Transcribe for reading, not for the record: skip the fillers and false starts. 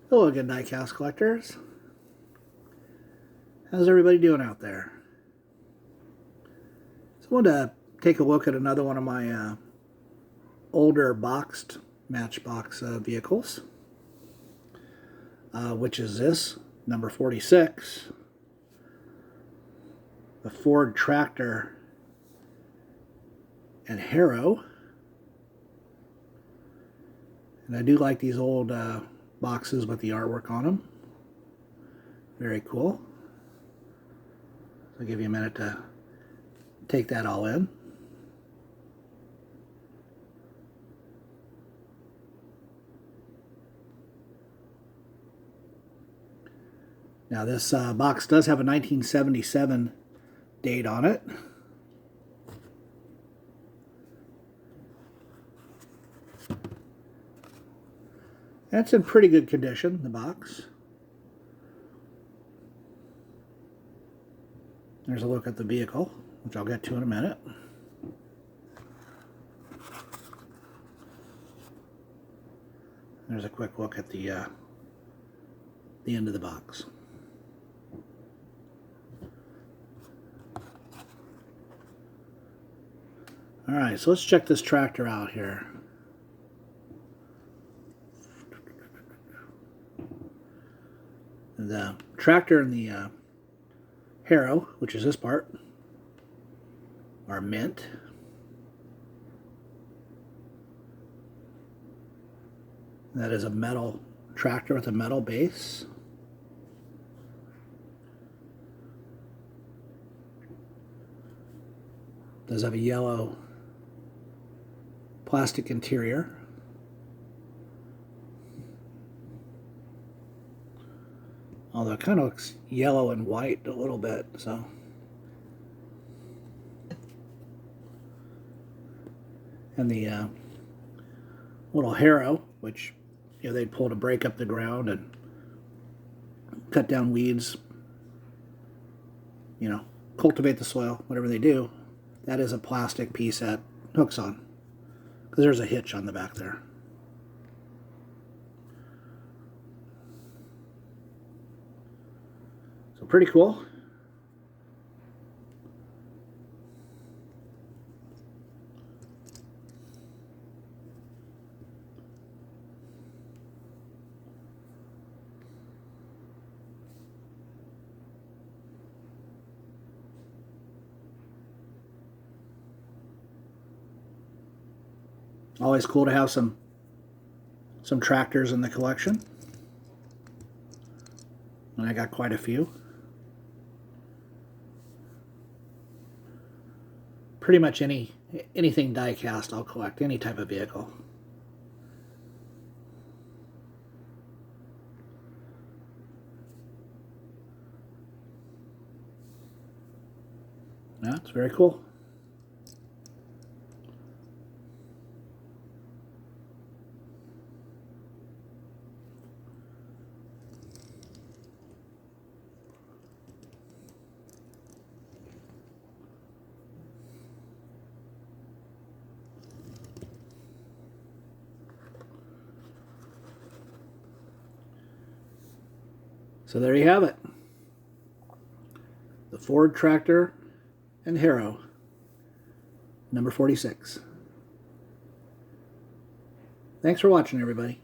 Hello again, diecast collectors. How's everybody doing out there? So I wanted to take a look at another one of my older boxed Matchbox vehicles, which is this, number 46, the Ford tractor and Harrow. And I do like these old boxes with the artwork on them. Very cool. I'll give you a minute to take that all in. Now this box does have a 1977 date on it. That's in pretty good condition, the box. There's a look at the vehicle, which I'll get to in a minute. There's a quick look at the end of the box. All right, so let's check this tractor out here. The tractor and the Harrow, which is this part, are mint. That is a metal tractor with a metal base. Does have a yellow plastic interior. Although it kind of looks yellow and white a little bit, so. And the little harrow, which they'd pull to break up the ground and cut down weeds, cultivate the soil, whatever they do. That is a plastic piece that hooks on, because there's a hitch on the back there. So pretty cool. Always cool to have some tractors in the collection. And I got quite a few. Pretty much anything die-cast I'll collect, any type of vehicle. Yeah, it's very cool. So there you have it. The Ford tractor and Harrow, number 46. Thanks for watching, everybody.